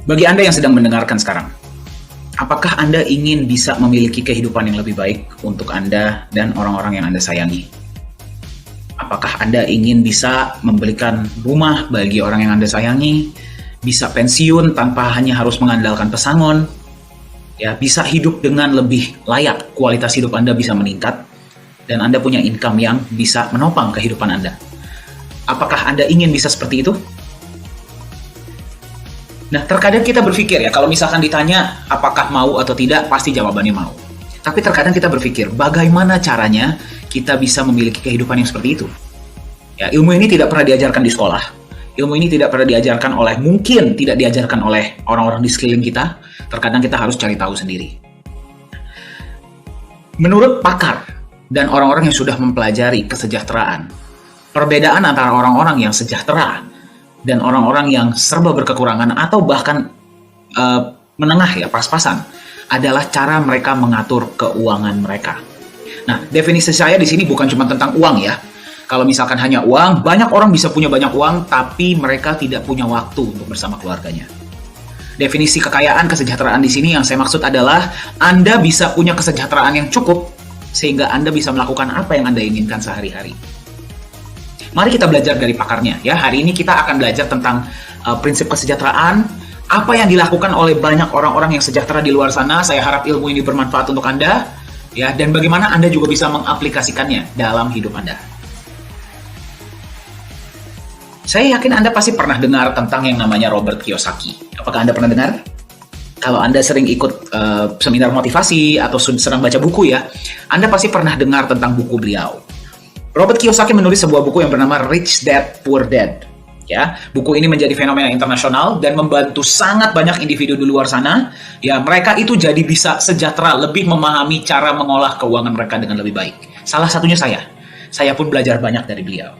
Bagi Anda yang sedang mendengarkan sekarang, apakah Anda ingin bisa memiliki kehidupan yang lebih baik untuk Anda dan orang-orang yang Anda sayangi? Apakah Anda ingin bisa membelikan rumah bagi orang yang Anda sayangi, bisa pensiun tanpa hanya harus mengandalkan pesangon, ya, bisa hidup dengan lebih layak, kualitas hidup Anda bisa meningkat, dan Anda punya income yang bisa menopang kehidupan Anda? Apakah Anda ingin bisa seperti itu? Nah, terkadang kita berpikir ya, kalau misalkan ditanya apakah mau atau tidak, pasti jawabannya mau. Tapi terkadang kita berpikir, bagaimana caranya kita bisa memiliki kehidupan yang seperti itu? Ya, ilmu ini tidak pernah diajarkan di sekolah. Ilmu ini tidak pernah diajarkan mungkin tidak diajarkan oleh orang-orang di sekeliling kita. Terkadang kita harus cari tahu sendiri. Menurut pakar dan orang-orang yang sudah mempelajari kesejahteraan, perbedaan antara orang-orang yang sejahtera dan orang-orang yang serba berkekurangan atau bahkan menengah ya, pas-pasan, adalah cara mereka mengatur keuangan mereka. Nah, definisi saya di sini bukan cuma tentang uang ya. Kalau misalkan hanya uang, banyak orang bisa punya banyak uang, tapi mereka tidak punya waktu untuk bersama keluarganya. Definisi kekayaan, kesejahteraan di sini yang saya maksud adalah Anda bisa punya kesejahteraan yang cukup sehingga Anda bisa melakukan apa yang Anda inginkan sehari-hari. Mari kita belajar dari pakarnya ya. Hari ini kita akan belajar tentang prinsip kesejahteraan, apa yang dilakukan oleh banyak orang-orang yang sejahtera di luar sana. Saya harap ilmu ini bermanfaat untuk Anda ya, dan bagaimana Anda juga bisa mengaplikasikannya dalam hidup Anda. Saya yakin Anda pasti pernah dengar tentang yang namanya Robert Kiyosaki. Apakah Anda pernah dengar? Kalau Anda sering ikut seminar motivasi atau sedang baca buku ya, Anda pasti pernah dengar tentang buku beliau. Robert Kiyosaki menulis sebuah buku yang bernama Rich Dad Poor Dad. Ya, buku ini menjadi fenomena internasional dan membantu sangat banyak individu di luar sana. Ya, mereka itu jadi bisa sejahtera, lebih memahami cara mengolah keuangan mereka dengan lebih baik. Salah satunya saya. Saya pun belajar banyak dari beliau.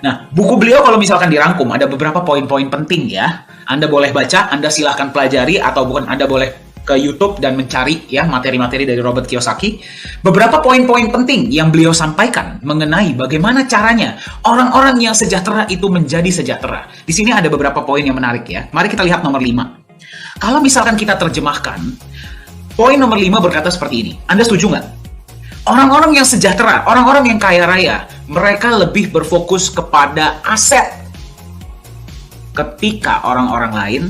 Nah, buku beliau kalau misalkan dirangkum ada beberapa poin-poin penting ya. Anda boleh baca, Anda silahkan pelajari, atau bukan Anda boleh ke YouTube dan mencari ya materi-materi dari Robert Kiyosaki. Beberapa poin-poin penting yang beliau sampaikan mengenai bagaimana caranya orang-orang yang sejahtera itu menjadi sejahtera. Di sini ada beberapa poin yang menarik ya. Mari kita lihat nomor 5. Kalau misalkan kita terjemahkan, poin nomor 5 berkata seperti ini. Anda setuju nggak? Orang-orang yang sejahtera, orang-orang yang kaya raya, mereka lebih berfokus kepada aset. Ketika orang-orang lain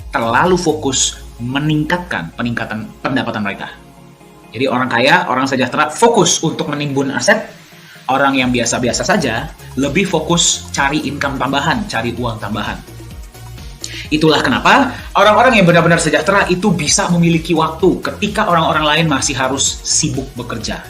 terlalu fokus meningkatkan pendapatan mereka. Jadi orang kaya, orang sejahtera fokus untuk menimbun aset. Orang yang biasa-biasa saja lebih fokus cari income tambahan, cari uang tambahan. Itulah kenapa orang-orang yang benar-benar sejahtera itu bisa memiliki waktu ketika orang-orang lain masih harus sibuk bekerja.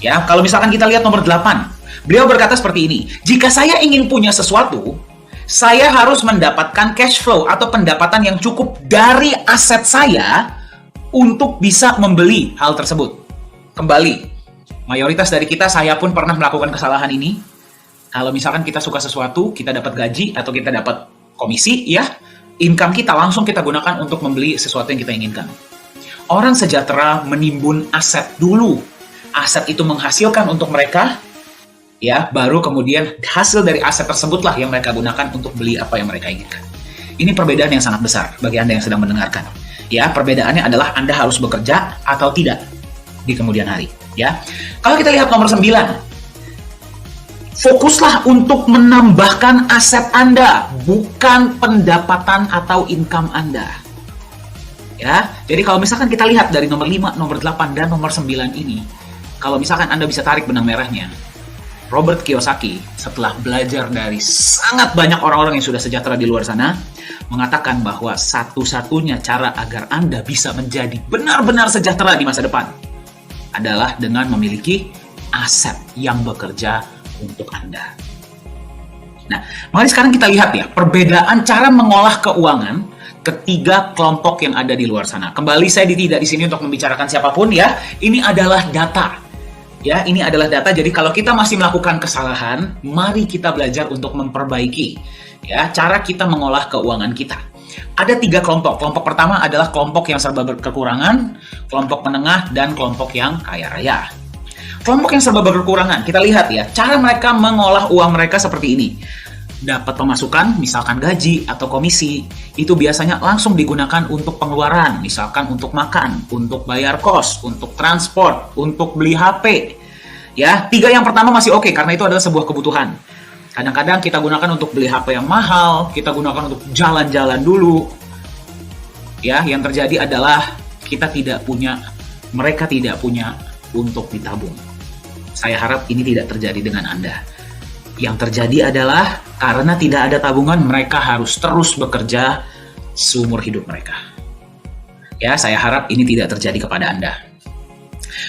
Ya, kalau misalkan kita lihat nomor 8, beliau berkata seperti ini, jika saya ingin punya sesuatu, saya harus mendapatkan cash flow atau pendapatan yang cukup dari aset saya untuk bisa membeli hal tersebut. Kembali, mayoritas dari kita, saya pun pernah melakukan kesalahan ini. Kalau misalkan kita suka sesuatu, kita dapat gaji atau kita dapat komisi, ya, income kita langsung kita gunakan untuk membeli sesuatu yang kita inginkan. Orang sejahtera menimbun aset dulu. Aset itu menghasilkan untuk mereka, ya, baru kemudian hasil dari aset tersebutlah yang mereka gunakan untuk beli apa yang mereka inginkan. Ini perbedaan yang sangat besar bagi Anda yang sedang mendengarkan. Ya, perbedaannya adalah Anda harus bekerja atau tidak di kemudian hari. Ya, kalau kita lihat nomor 9, fokuslah untuk menambahkan aset Anda, bukan pendapatan atau income Anda. Ya, jadi kalau misalkan kita lihat dari nomor 5, nomor 8, dan nomor 9 ini, kalau misalkan Anda bisa tarik benang merahnya, Robert Kiyosaki setelah belajar dari sangat banyak orang-orang yang sudah sejahtera di luar sana, mengatakan bahwa satu-satunya cara agar Anda bisa menjadi benar-benar sejahtera di masa depan adalah dengan memiliki aset yang bekerja untuk Anda. Nah, mari sekarang kita lihat ya, perbedaan cara mengolah keuangan ketiga kelompok yang ada di luar sana. Kembali, saya tidak di sini untuk membicarakan siapapun ya. Ini adalah data. Ya, ini adalah data. Jadi kalau kita masih melakukan kesalahan, mari kita belajar untuk memperbaiki ya cara kita mengolah keuangan kita. Ada 3 kelompok. Kelompok pertama adalah kelompok yang serba berkekurangan, kelompok menengah, dan kelompok yang kaya raya. Kelompok yang serba berkekurangan, kita lihat ya, cara mereka mengolah uang mereka seperti ini. dapat pemasukan, misalkan gaji atau komisi, itu biasanya langsung digunakan untuk pengeluaran, misalkan untuk makan, untuk bayar kos, untuk transport, untuk beli HP. Ya, 3 yang pertama masih oke karena itu adalah sebuah kebutuhan. Kadang-kadang kita gunakan untuk beli HP yang mahal, kita gunakan untuk jalan-jalan dulu. Ya, yang terjadi adalah mereka tidak punya untuk ditabung. Saya harap ini tidak terjadi dengan Anda. Yang terjadi adalah karena tidak ada tabungan, mereka harus terus bekerja seumur hidup mereka. Ya, saya harap ini tidak terjadi kepada Anda.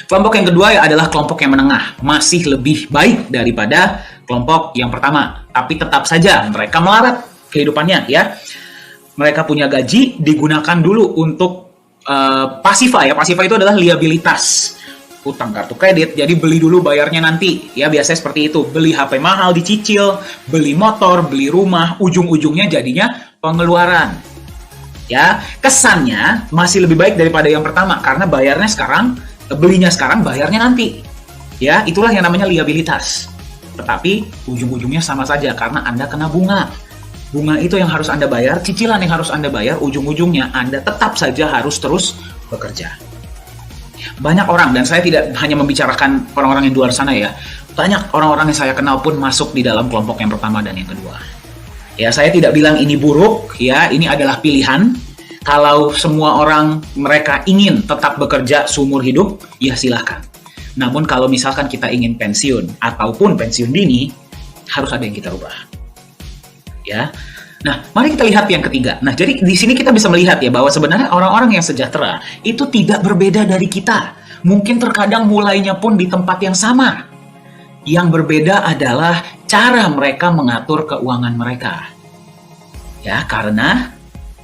Kelompok yang kedua adalah kelompok yang menengah, masih lebih baik daripada kelompok yang pertama, tapi tetap saja mereka melarat kehidupannya, ya. Mereka punya gaji digunakan dulu untuk pasifa, ya. Pasifa itu adalah liabilitas, utang kartu kredit, jadi beli dulu bayarnya nanti, ya. Biasanya seperti itu, beli HP mahal dicicil, beli motor, beli rumah, ujung-ujungnya jadinya pengeluaran. Ya, kesannya masih lebih baik daripada yang pertama karena belinya sekarang, bayarnya nanti. Ya, itulah yang namanya liabilitas. Tetapi ujung-ujungnya sama saja karena Anda kena bunga. Bunga itu yang harus Anda bayar, cicilan yang harus Anda bayar, ujung-ujungnya Anda tetap saja harus terus bekerja. Banyak orang, dan saya tidak hanya membicarakan orang-orang yang di luar sana, ya. Banyak orang-orang yang saya kenal pun masuk di dalam kelompok yang pertama dan yang kedua. Ya, saya tidak bilang ini buruk, ya, ini adalah pilihan. Kalau semua orang mereka ingin tetap bekerja seumur hidup, ya silahkan. Namun kalau misalkan kita ingin pensiun ataupun pensiun dini, harus ada yang kita rubah. Ya. Nah, mari kita lihat yang ketiga. Nah, jadi di sini kita bisa melihat, ya, bahwa sebenarnya orang-orang yang sejahtera itu tidak berbeda dari kita. Mungkin terkadang mulainya pun di tempat yang sama. Yang berbeda adalah cara mereka mengatur keuangan mereka. Ya, karena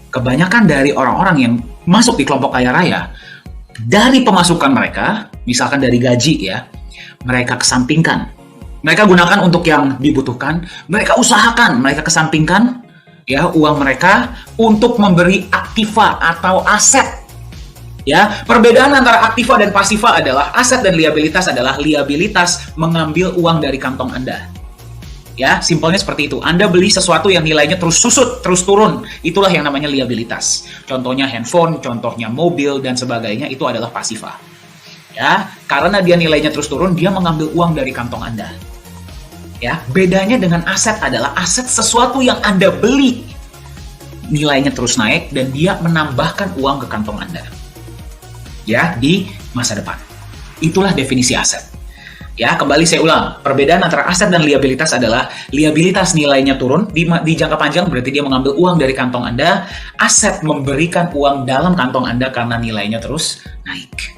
kebanyakan dari orang-orang yang masuk di kelompok kaya raya, dari pemasukan mereka, misalkan dari gaji, ya, mereka kesampingkan. Mereka gunakan untuk yang dibutuhkan, mereka usahakan, mereka kesampingkan, ya, uang mereka untuk memberi aktiva atau aset. Ya, perbedaan antara aktiva dan pasiva adalah aset dan liabilitas adalah liabilitas mengambil uang dari kantong Anda. Ya, simpelnya seperti itu. Anda beli sesuatu yang nilainya terus susut, terus turun. Itulah yang namanya liabilitas. Contohnya handphone, contohnya mobil, dan sebagainya, itu adalah pasiva. Ya, karena dia nilainya terus turun, dia mengambil uang dari kantong Anda. Ya, bedanya dengan aset adalah aset sesuatu yang Anda beli. Nilainya terus naik, dan dia menambahkan uang ke kantong Anda. Ya, di masa depan. Itulah definisi aset. Ya, kembali saya ulang, perbedaan antara aset dan liabilitas adalah liabilitas nilainya turun, di jangka panjang berarti dia mengambil uang dari kantong Anda, aset memberikan uang dalam kantong Anda karena nilainya terus naik.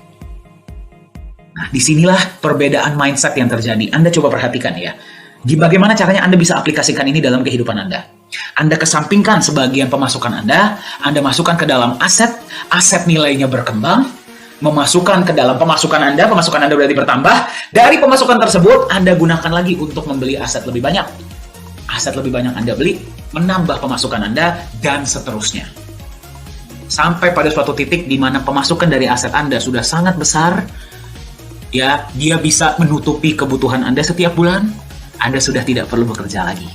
Nah, disinilah perbedaan mindset yang terjadi. Anda coba perhatikan, ya. Bagaimana caranya Anda bisa aplikasikan ini dalam kehidupan Anda? Anda kesampingkan sebagian pemasukan Anda masukkan ke dalam aset nilainya berkembang, memasukkan ke dalam pemasukan Anda berarti bertambah. Dari pemasukan tersebut, Anda gunakan lagi untuk membeli aset lebih banyak. Aset lebih banyak Anda beli, menambah pemasukan Anda, dan seterusnya. Sampai pada suatu titik di mana pemasukan dari aset Anda sudah sangat besar, ya, dia bisa menutupi kebutuhan Anda setiap bulan, Anda sudah tidak perlu bekerja lagi.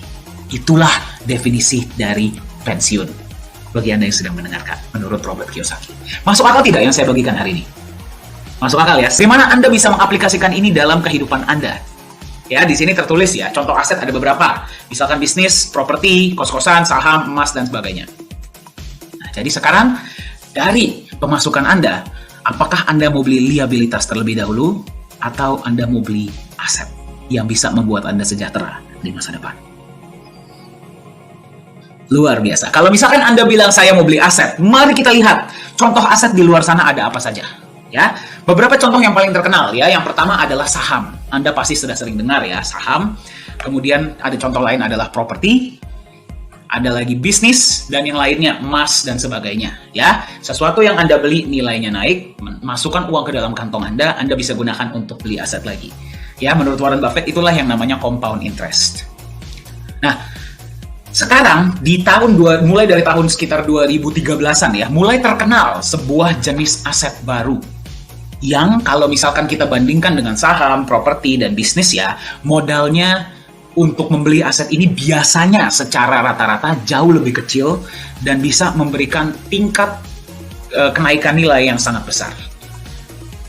Itulah definisi dari pensiun. Bagi Anda yang sedang mendengarkan, menurut Robert Kiyosaki. Masuk akal tidak yang saya bagikan hari ini? Masuk akal, ya? Bagaimana Anda bisa mengaplikasikan ini dalam kehidupan Anda? Ya, di sini tertulis, ya, contoh aset ada beberapa. Misalkan bisnis, properti, kos-kosan, saham, emas, dan sebagainya. Nah, jadi sekarang, dari pemasukan Anda, apakah Anda mau beli liabilitas terlebih dahulu, atau Anda mau beli aset yang bisa membuat Anda sejahtera di masa depan? Luar biasa. Kalau misalkan Anda bilang saya mau beli aset, mari kita lihat contoh aset di luar sana ada apa saja. Ya, beberapa contoh yang paling terkenal, ya. Yang pertama adalah saham. Anda pasti sudah sering dengar, ya, saham. Kemudian ada contoh lain adalah properti, ada lagi bisnis, dan yang lainnya emas dan sebagainya. Ya, sesuatu yang Anda beli nilainya naik, masukkan uang ke dalam kantong Anda bisa gunakan untuk beli aset lagi. Ya, menurut Warren Buffett itulah yang namanya compound interest. Nah, sekarang mulai dari tahun sekitar 2013-an, ya, mulai terkenal sebuah jenis aset baru yang kalau misalkan kita bandingkan dengan saham, properti, dan bisnis, ya, modalnya untuk membeli aset ini biasanya secara rata-rata jauh lebih kecil dan bisa memberikan tingkat kenaikan nilai yang sangat besar.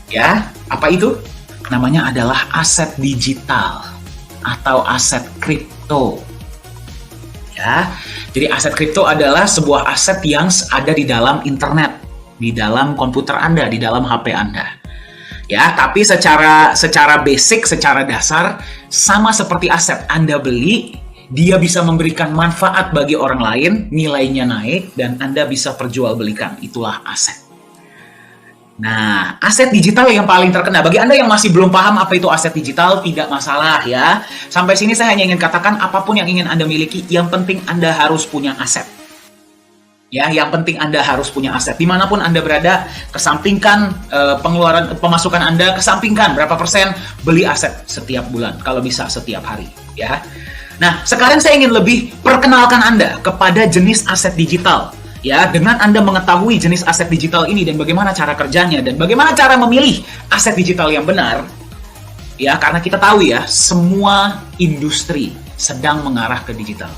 Ya, apa itu? Namanya adalah aset digital atau aset kripto. Ya, jadi aset kripto adalah sebuah aset yang ada di dalam internet, di dalam komputer Anda, di dalam HP Anda. Ya, tapi secara basic, secara dasar, sama seperti aset Anda beli, dia bisa memberikan manfaat bagi orang lain, nilainya naik, dan Anda bisa perjualbelikan. Itulah aset. Nah, aset digital yang paling terkenal, bagi Anda yang masih belum paham apa itu aset digital, tidak masalah ya. Sampai sini saya hanya ingin katakan, apapun yang ingin Anda miliki, yang penting Anda harus punya aset. Ya, yang penting Anda harus punya aset. Dimanapun Anda berada, kesampingkan pemasukan Anda, kesampingkan berapa persen beli aset setiap bulan, kalau bisa setiap hari. Ya. Nah, sekarang saya ingin lebih perkenalkan Anda kepada jenis aset digital. Ya, dengan Anda mengetahui jenis aset digital ini dan bagaimana cara kerjanya dan bagaimana cara memilih aset digital yang benar. Ya, karena kita tahu ya, semua industri sedang mengarah ke digital.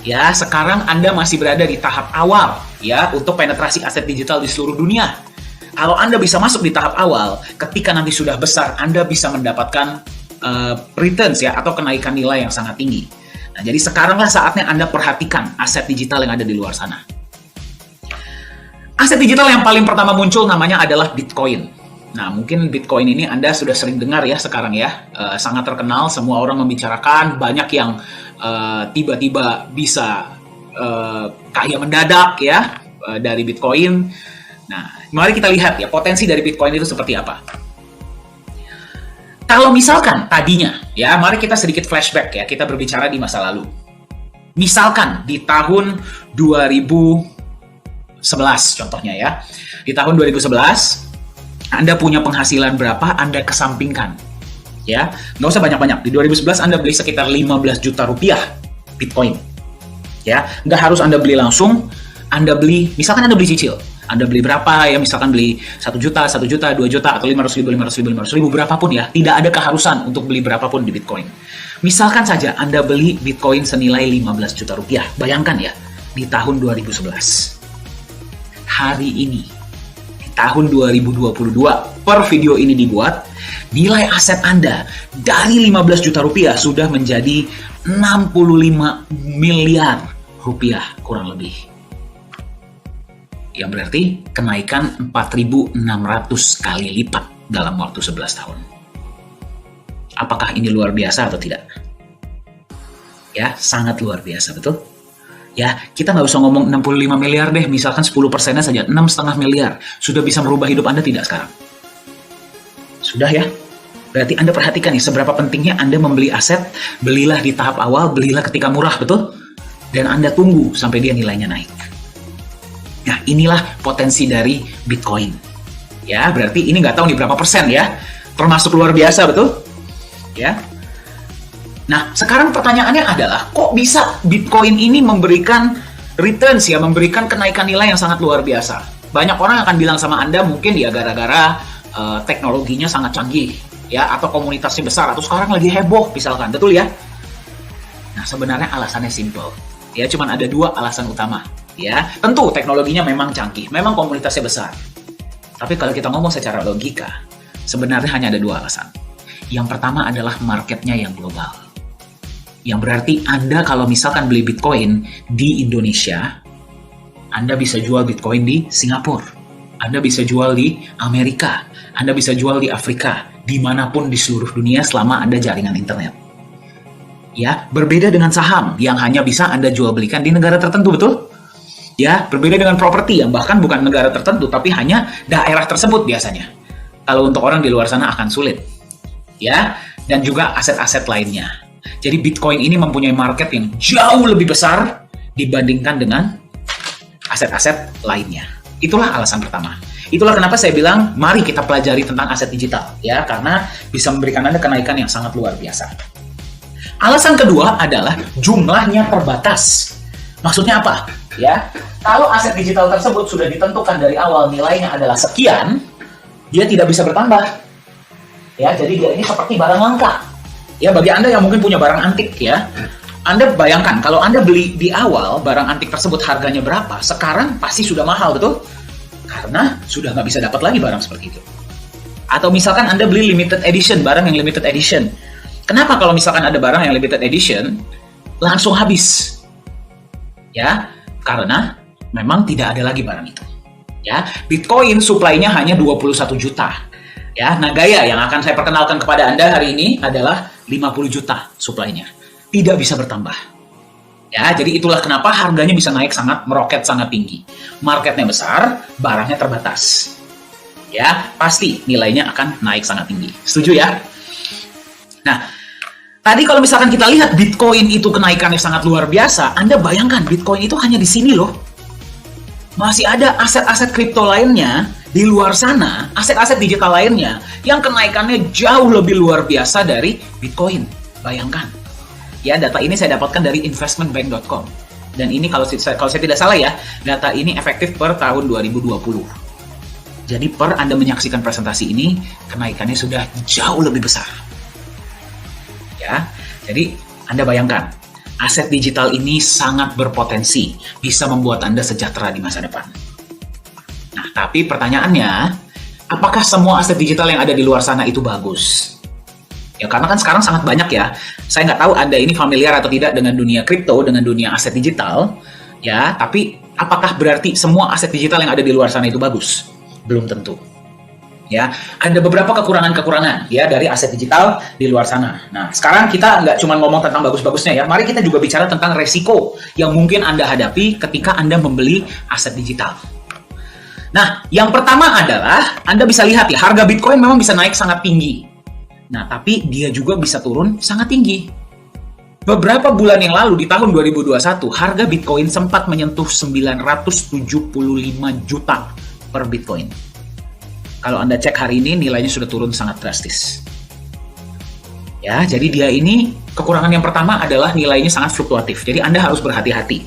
Ya, sekarang Anda masih berada di tahap awal ya untuk penetrasi aset digital di seluruh dunia. Kalau Anda bisa masuk di tahap awal, ketika nanti sudah besar, Anda bisa mendapatkan returns ya atau kenaikan nilai yang sangat tinggi. Nah, jadi sekaranglah saatnya Anda perhatikan aset digital yang ada di luar sana. Aset digital yang paling pertama muncul namanya adalah Bitcoin. Nah, mungkin Bitcoin ini Anda sudah sering dengar ya sekarang ya, sangat terkenal, semua orang membicarakan, banyak yang tiba-tiba bisa kaya mendadak ya dari Bitcoin. Nah, mari kita lihat ya potensi dari Bitcoin itu seperti apa. Kalau misalkan tadinya ya, mari kita sedikit flashback ya, kita berbicara di masa lalu. Misalkan di tahun 2011 contohnya ya. Di tahun 2011 Anda punya penghasilan berapa, Anda kesampingkan. Ya, nggak usah banyak-banyak. Di 2011 Anda beli sekitar 15 juta rupiah Bitcoin. Ya, nggak harus Anda beli langsung. Anda beli, misalkan Anda beli cicil. Anda beli berapa ya, misalkan beli 1 juta, 1 juta, 2 juta, atau 500 ribu, berapapun ya. Tidak ada keharusan untuk beli berapapun di Bitcoin. Misalkan saja Anda beli Bitcoin senilai 15 juta rupiah. Bayangkan ya, di tahun 2011. Hari ini, di tahun 2022, per video ini dibuat, nilai aset Anda dari 15 juta rupiah sudah menjadi 65 miliar rupiah kurang lebih. Yang berarti kenaikan 4.600 kali lipat dalam waktu 11 tahun. Apakah ini luar biasa atau tidak? Ya, sangat luar biasa, betul? Ya, kita nggak usah ngomong 65 miliar deh, misalkan 10%-nya saja, 6,5 miliar. Sudah bisa merubah hidup Anda tidak sekarang? Sudah ya? Berarti Anda perhatikan nih, seberapa pentingnya Anda membeli aset, belilah di tahap awal, belilah ketika murah, betul? Dan Anda tunggu sampai dia nilainya naik. Nah, inilah potensi dari Bitcoin. Ya, berarti ini nggak tahu nih berapa persen ya, termasuk luar biasa, betul? Ya. Nah, sekarang pertanyaannya adalah, kok bisa Bitcoin ini memberikan returns ya, memberikan kenaikan nilai yang sangat luar biasa? Banyak orang akan bilang sama Anda mungkin ya gara-gara teknologinya sangat canggih, ya, atau komunitasnya besar, atau sekarang lagi heboh, misalkan, betul ya? Nah, sebenarnya alasannya simple, ya, cuman ada 2 alasan utama, ya. Tentu teknologinya memang canggih, memang komunitasnya besar. Tapi kalau kita ngomong secara logika, sebenarnya hanya ada 2 alasan. Yang pertama adalah marketnya yang global. Yang berarti Anda kalau misalkan beli Bitcoin di Indonesia, Anda bisa jual Bitcoin di Singapura, Anda bisa jual di Amerika, Anda bisa jual di Afrika, dimanapun di seluruh dunia selama Anda jaringan internet. Ya, berbeda dengan saham yang hanya bisa Anda jual belikan di negara tertentu, betul? Ya, berbeda dengan properti yang bahkan bukan negara tertentu, tapi hanya daerah tersebut biasanya. Kalau untuk orang di luar sana akan sulit. Ya, dan juga aset-aset lainnya. Jadi Bitcoin ini mempunyai market yang jauh lebih besar dibandingkan dengan aset-aset lainnya. Itulah alasan pertama. Itulah kenapa saya bilang mari kita pelajari tentang aset digital ya, karena bisa memberikan Anda kenaikan yang sangat luar biasa. Alasan kedua adalah jumlahnya terbatas. Maksudnya apa? Ya, kalau aset digital tersebut sudah ditentukan dari awal nilainya adalah sekian, dia tidak bisa bertambah. Ya, jadi dia ini seperti barang langka. Ya, bagi Anda yang mungkin punya barang antik ya, Anda bayangkan kalau Anda beli di awal barang antik tersebut harganya berapa, sekarang pasti sudah mahal, betul? Karena sudah nggak bisa dapat lagi barang seperti itu. Atau misalkan Anda beli limited edition, barang yang limited edition. Kenapa kalau misalkan ada barang yang limited edition langsung habis? Ya, karena memang tidak ada lagi barang itu. Ya, Bitcoin supply-nya hanya 21 juta. Ya, Nagaya yang akan saya perkenalkan kepada Anda hari ini adalah 50 juta supply-nya. Tidak bisa bertambah. Ya, jadi itulah kenapa harganya bisa naik meroket sangat tinggi. Marketnya besar, barangnya terbatas. Ya, pasti nilainya akan naik sangat tinggi. Setuju ya? Nah, tadi kalau misalkan kita lihat Bitcoin itu kenaikannya sangat luar biasa, Anda bayangkan Bitcoin itu hanya di sini loh. Masih ada aset-aset kripto lainnya di luar sana, aset-aset digital lainnya yang kenaikannya jauh lebih luar biasa dari Bitcoin. Bayangkan. Ya, data ini saya dapatkan dari investmentbank.com. Dan ini kalau saya tidak salah ya, data ini efektif per tahun 2020. Jadi per Anda menyaksikan presentasi ini, kenaikannya sudah jauh lebih besar. Ya, jadi Anda bayangkan, aset digital ini sangat berpotensi bisa membuat Anda sejahtera di masa depan. Nah, tapi pertanyaannya, apakah semua aset digital yang ada di luar sana itu bagus? Ya, karena kan sekarang sangat banyak ya. Saya nggak tahu Anda ini familiar atau tidak dengan dunia kripto, dengan dunia aset digital. Ya, tapi apakah berarti semua aset digital yang ada di luar sana itu bagus? Belum tentu. Ya, ada beberapa kekurangan-kekurangan ya dari aset digital di luar sana. Nah, sekarang kita nggak cuma ngomong tentang bagus-bagusnya ya. Mari kita juga bicara tentang resiko yang mungkin Anda hadapi ketika Anda membeli aset digital. Nah, yang pertama adalah Anda bisa lihat ya, harga Bitcoin memang bisa naik sangat tinggi. Nah, tapi dia juga bisa turun sangat tinggi. Beberapa bulan yang lalu di tahun 2021, harga Bitcoin sempat menyentuh 975 juta per Bitcoin. Kalau Anda cek hari ini, nilainya sudah turun sangat drastis. Ya, jadi dia ini kekurangan yang pertama adalah nilainya sangat fluktuatif. Jadi Anda harus berhati-hati.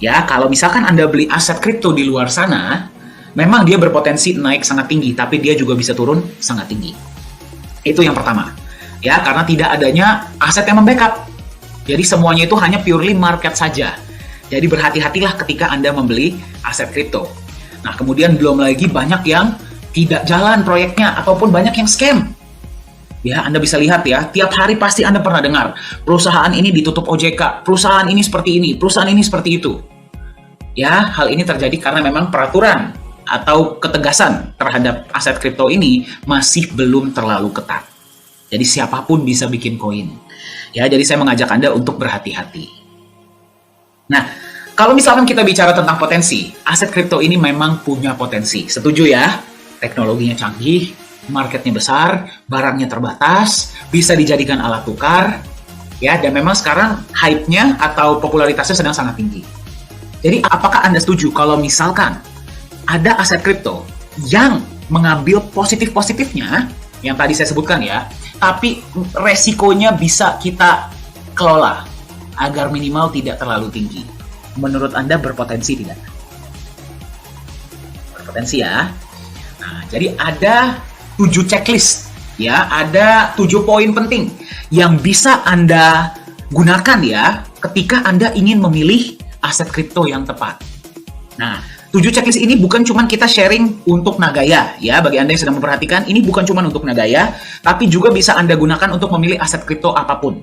Ya, kalau misalkan Anda beli aset kripto di luar sana, memang dia berpotensi naik sangat tinggi, tapi dia juga bisa turun sangat tinggi. Itu yang pertama. Ya, karena tidak adanya aset yang membackup. Jadi semuanya itu hanya purely market saja. Jadi berhati-hatilah ketika Anda membeli aset kripto. Nah, kemudian belum lagi banyak yang tidak jalan proyeknya ataupun banyak yang scam. Ya, Anda bisa lihat ya, tiap hari pasti Anda pernah dengar perusahaan ini ditutup OJK, perusahaan ini seperti ini, perusahaan ini seperti itu. Ya, hal ini terjadi karena memang peraturan atau ketegasan terhadap aset kripto ini masih belum terlalu ketat. Jadi siapapun bisa bikin koin. Ya, jadi saya mengajak Anda untuk berhati-hati. Nah, kalau misalkan kita bicara tentang potensi, aset kripto ini memang punya potensi. Setuju ya? Teknologinya canggih, marketnya besar, barangnya terbatas, bisa dijadikan alat tukar, ya, dan memang sekarang hype-nya atau popularitasnya sedang sangat tinggi. Jadi, apakah Anda setuju kalau misalkan ada aset kripto yang mengambil positif-positifnya, yang tadi saya sebutkan ya, tapi resikonya bisa kita kelola agar minimal tidak terlalu tinggi. Menurut Anda berpotensi tidak? Berpotensi ya. Nah, jadi ada 7 checklist, ya, ada 7 poin penting yang bisa Anda gunakan ya ketika Anda ingin memilih aset kripto yang tepat. Nah, 7 checklist ini bukan cuma kita sharing untuk Nagaya ya, bagi Anda yang sedang memperhatikan, ini bukan cuma untuk Nagaya, tapi juga bisa Anda gunakan untuk memilih aset kripto apapun.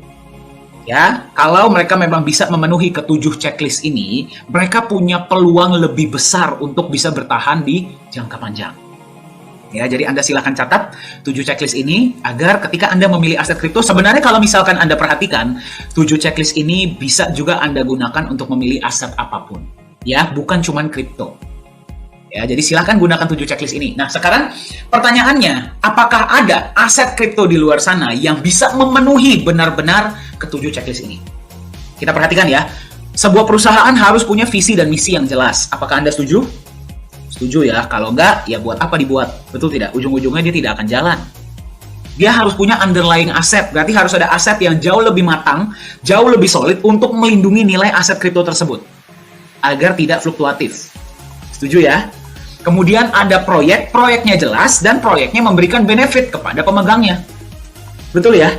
Ya, kalau mereka memang bisa memenuhi ke-7 checklist ini, mereka punya peluang lebih besar untuk bisa bertahan di jangka panjang. Ya, jadi Anda silakan catat 7 checklist ini agar ketika Anda memilih aset kripto, sebenarnya kalau misalkan Anda perhatikan, 7 checklist ini bisa juga Anda gunakan untuk memilih aset apapun. Ya, bukan cuma kripto. Ya, jadi silakan gunakan 7 checklist ini. Nah, sekarang pertanyaannya, apakah ada aset kripto di luar sana yang bisa memenuhi benar-benar ke-7 checklist ini? Kita perhatikan ya, sebuah perusahaan harus punya visi dan misi yang jelas. Apakah Anda setuju? Setuju ya, kalau enggak, ya buat apa dibuat? Betul tidak? Ujung-ujungnya dia tidak akan jalan. Dia harus punya underlying aset, berarti harus ada aset yang jauh lebih matang, jauh lebih solid untuk melindungi nilai aset kripto tersebut, agar tidak fluktuatif. Setuju ya? Kemudian ada proyeknya jelas, dan proyeknya memberikan benefit kepada pemegangnya. Betul ya?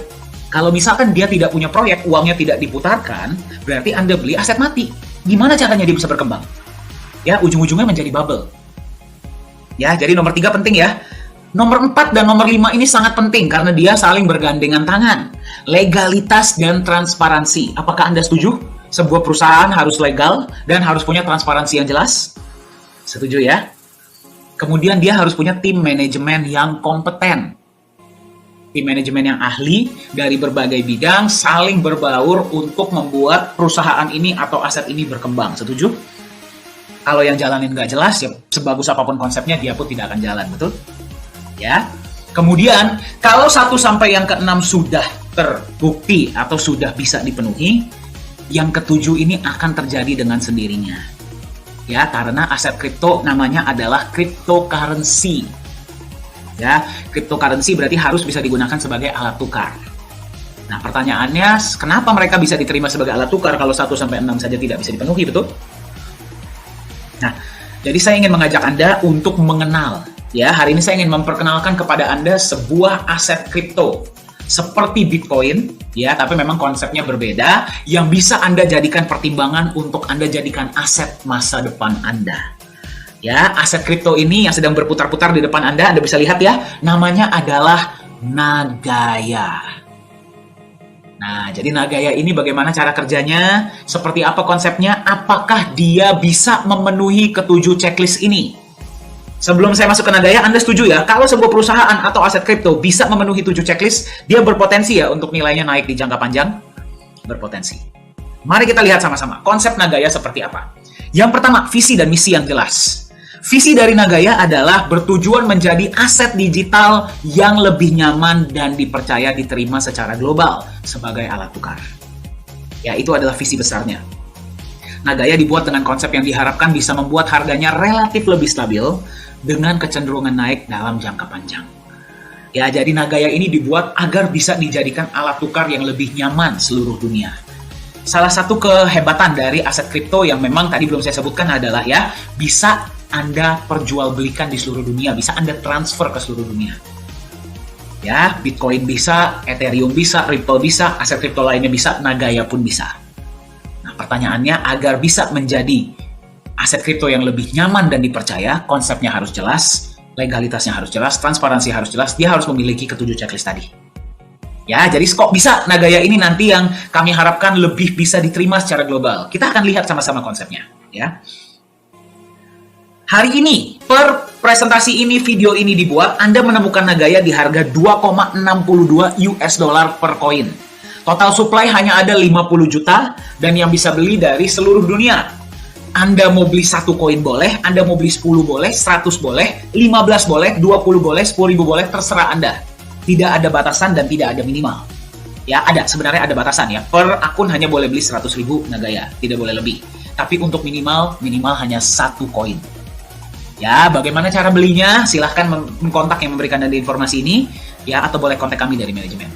Kalau misalkan dia tidak punya proyek, uangnya tidak diputarkan, berarti Anda beli aset mati. Gimana caranya dia bisa berkembang? Ya, ujung-ujungnya menjadi bubble. Ya, jadi nomor 3 penting ya. Nomor 4 dan nomor 5 ini sangat penting karena dia saling bergandengan tangan. Legalitas dan transparansi. Apakah Anda setuju? Sebuah perusahaan harus legal dan harus punya transparansi yang jelas? Setuju ya? Kemudian dia harus punya tim manajemen yang kompeten. Tim manajemen yang ahli dari berbagai bidang saling berbaur untuk membuat perusahaan ini atau aset ini berkembang. Setuju? Kalau yang jalanin nggak jelas, ya sebagus apapun konsepnya, dia pun tidak akan jalan, betul? Ya. Kemudian, kalau 1 sampai yang ke-6 sudah terbukti atau sudah bisa dipenuhi, yang ke-7 ini akan terjadi dengan sendirinya. Ya, karena aset kripto namanya adalah cryptocurrency. Ya, cryptocurrency berarti harus bisa digunakan sebagai alat tukar. Nah, pertanyaannya, kenapa mereka bisa diterima sebagai alat tukar kalau 1 sampai 6 saja tidak bisa dipenuhi, betul? Nah, jadi saya ingin mengajak Anda untuk mengenal. Ya, hari ini saya ingin memperkenalkan kepada Anda sebuah aset kripto seperti Bitcoin, ya, tapi memang konsepnya berbeda yang bisa Anda jadikan pertimbangan untuk Anda jadikan aset masa depan Anda. Ya, aset kripto ini yang sedang berputar-putar di depan Anda bisa lihat ya, namanya adalah Nagaya. Nah, jadi Nagaya ini bagaimana cara kerjanya? Seperti apa konsepnya? Apakah dia bisa memenuhi ke-7 checklist ini? Sebelum saya masuk ke Nagaya, Anda setuju ya? Kalau sebuah perusahaan atau aset kripto bisa memenuhi 7 checklist, dia berpotensi ya untuk nilainya naik di jangka panjang? Berpotensi. Mari kita lihat sama-sama konsep Nagaya seperti apa. Yang pertama, visi dan misi yang jelas. Visi dari Nagaya adalah bertujuan menjadi aset digital yang lebih nyaman dan dipercaya diterima secara global sebagai alat tukar. Ya, itu adalah visi besarnya. Nagaya dibuat dengan konsep yang diharapkan bisa membuat harganya relatif lebih stabil dengan kecenderungan naik dalam jangka panjang. Ya, jadi Nagaya ini dibuat agar bisa dijadikan alat tukar yang lebih nyaman seluruh dunia. Salah satu kehebatan dari aset kripto yang memang tadi belum saya sebutkan adalah ya, bisa Anda perjualbelikan di seluruh dunia, bisa Anda transfer ke seluruh dunia. Ya, Bitcoin bisa, Ethereum bisa, Ripple bisa, aset kripto lainnya bisa, Nagaya pun bisa. Nah, pertanyaannya agar bisa menjadi aset kripto yang lebih nyaman dan dipercaya, konsepnya harus jelas, legalitasnya harus jelas, transparansi harus jelas, dia harus memiliki ke-7 checklist tadi. Ya, jadi kok bisa Nagaya ini nanti yang kami harapkan lebih bisa diterima secara global. Kita akan lihat sama-sama konsepnya, ya. Hari ini, per presentasi ini, video ini dibuat, Anda menemukan Nagaya di harga 2,62 US dollar per koin. Total supply hanya ada 50 juta, dan yang bisa beli dari seluruh dunia. Anda mau beli 1 koin boleh, Anda mau beli 10 boleh, 100 boleh, 15 boleh, 20 boleh, 10.000 boleh, terserah Anda. Tidak ada batasan dan tidak ada minimal. Ya, sebenarnya ada batasan ya. Per akun hanya boleh beli 100.000 Nagaya, tidak boleh lebih. Tapi untuk minimal hanya 1 koin. Ya, bagaimana cara belinya? Silahkan mengkontak yang memberikan Anda informasi ini, ya, atau boleh kontak kami dari manajemen.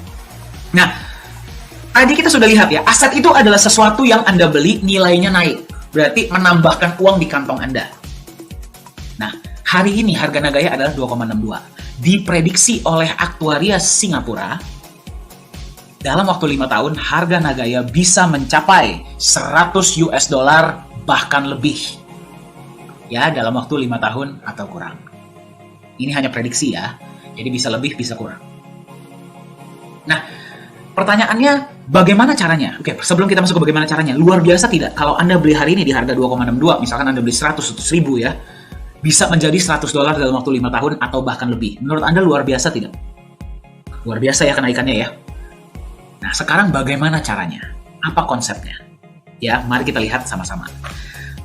Nah, tadi kita sudah lihat ya, aset itu adalah sesuatu yang Anda beli, nilainya naik. Berarti menambahkan uang di kantong Anda. Nah, hari ini harga Nagaya adalah 2,62. Diprediksi oleh aktuaria Singapura, dalam waktu 5 tahun, harga Nagaya bisa mencapai 100 US dollar bahkan lebih. Ya, dalam waktu 5 tahun atau kurang. Ini hanya prediksi ya, jadi bisa lebih, bisa kurang. Nah, pertanyaannya bagaimana caranya? Oke, sebelum kita masuk ke bagaimana caranya, luar biasa tidak? Kalau Anda beli hari ini di harga 2,62, misalkan Anda beli 100.000 ya, bisa menjadi 100 dolar dalam waktu 5 tahun atau bahkan lebih. Menurut Anda luar biasa tidak? Luar biasa ya kenaikannya ya. Nah, sekarang bagaimana caranya? Apa konsepnya? Ya, mari kita lihat sama-sama.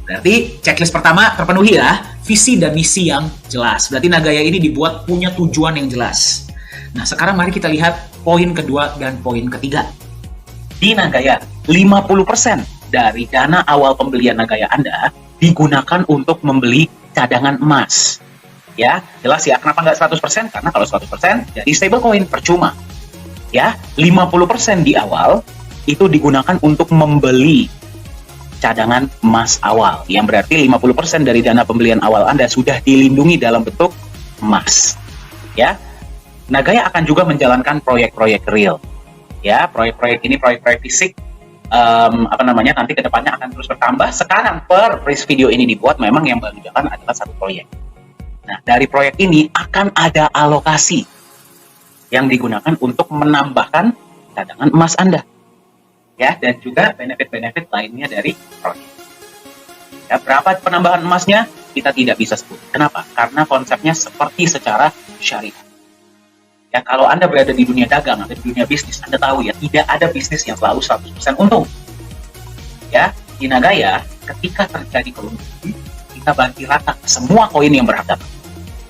Berarti checklist pertama terpenuhi ya, visi dan misi yang jelas. Berarti Nagaya ini dibuat punya tujuan yang jelas. Nah, sekarang mari kita lihat poin kedua dan poin ketiga. Di Nagaya, 50% dari dana awal pembelian Nagaya Anda digunakan untuk membeli cadangan emas. Ya, jelas ya, kenapa nggak 100%? Karena kalau 100% jadi stablecoin, percuma. Ya, 50% di awal itu digunakan untuk membeli cadangan emas awal, yang berarti 50% dari dana pembelian awal Anda sudah dilindungi dalam bentuk emas. Ya, Nagaya akan juga menjalankan proyek-proyek real. Ya, proyek-proyek ini proyek-proyek fisik nanti kedepannya akan terus bertambah. Sekarang per video ini dibuat memang yang baru jalan adalah satu proyek. Nah, dari proyek ini akan ada alokasi yang digunakan untuk menambahkan cadangan emas Anda. Ya, dan juga benefit-benefit lainnya dari proyek. Ya, berapa penambahan emasnya kita tidak bisa sebut. Kenapa? Karena konsepnya seperti secara syariah. Ya, kalau Anda berada di dunia dagang atau di dunia bisnis, Anda tahu ya, tidak ada bisnis yang selalu 100% untung. Ya, di Nagaya, ketika terjadi keuntungan, kita bagi rata semua koin yang berharga.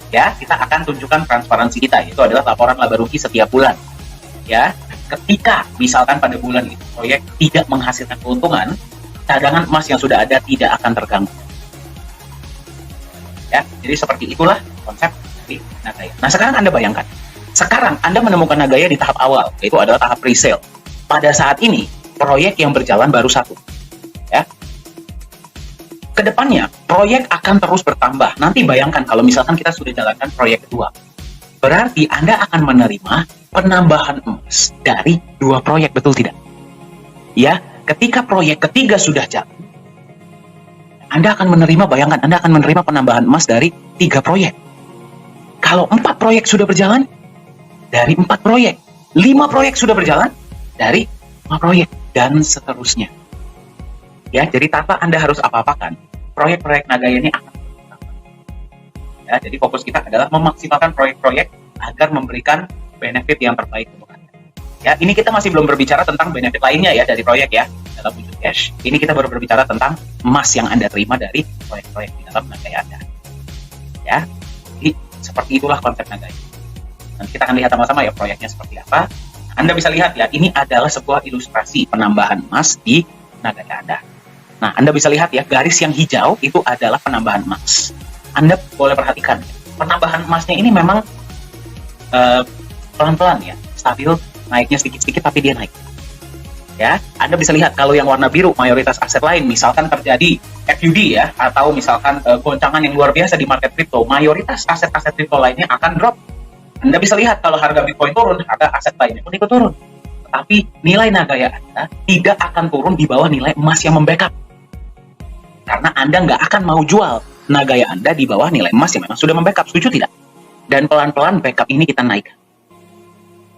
Ya, kita akan tunjukkan transparansi kita, itu adalah laporan laba rugi setiap bulan. Ya, ketika misalkan pada bulan itu proyek tidak menghasilkan keuntungan, cadangan emas yang sudah ada tidak akan terganggu. Ya, jadi seperti itulah konsep di Nagaya. Nah, sekarang Anda bayangkan, sekarang Anda menemukan Nagaya di tahap awal, yaitu adalah tahap pre-sale. Pada saat ini, proyek yang berjalan baru satu. Ya, kedepannya proyek akan terus bertambah. Nanti bayangkan kalau misalkan kita sudah jalankan proyek kedua, berarti Anda akan menerima penambahan emas dari 2 proyek, betul tidak? Ya, ketika proyek ketiga sudah jalan, Anda akan menerima, bayangkan Anda akan menerima penambahan emas dari 3 proyek. Kalau 4 proyek sudah berjalan, dari 4 proyek, 5 proyek sudah berjalan, dari 5 proyek, dan seterusnya. Ya, jadi tanpa Anda harus apa-apakan, proyek-proyek Nagaya ini akan bertambah. Ya, jadi fokus kita adalah memaksimalkan proyek-proyek agar memberikan benefit yang terbaik untuk Anda. Ya, ini kita masih belum berbicara tentang benefit lainnya ya dari proyek ya, dalam wujud cash. Ini kita baru berbicara tentang emas yang Anda terima dari proyek-proyek di dalam Nagaya Anda. Ya, jadi seperti itulah konsep Nagaya. Nanti kita akan lihat sama-sama ya proyeknya seperti apa. Anda bisa lihat ya, ini adalah sebuah ilustrasi penambahan emas di Nagaya Anda. Nah, Anda bisa lihat ya, garis yang hijau itu adalah penambahan emas. Anda boleh perhatikan, penambahan emasnya ini memang pelan-pelan ya, stabil, naiknya sedikit-sedikit tapi dia naik. Ya, Anda bisa lihat kalau yang warna biru mayoritas aset lain, misalkan terjadi FUD ya, atau misalkan goncangan yang luar biasa di market kripto, mayoritas aset-aset kripto lainnya akan drop. Anda bisa lihat kalau harga Bitcoin turun, harga aset lainnya pun ikut turun. Tetapi nilai Nagaya Anda tidak akan turun di bawah nilai emas yang membackup. Karena Anda nggak akan mau jual Nagaya Anda di bawah nilai emas yang memang sudah membackup, setuju tidak? Dan pelan-pelan backup ini kita naikkan.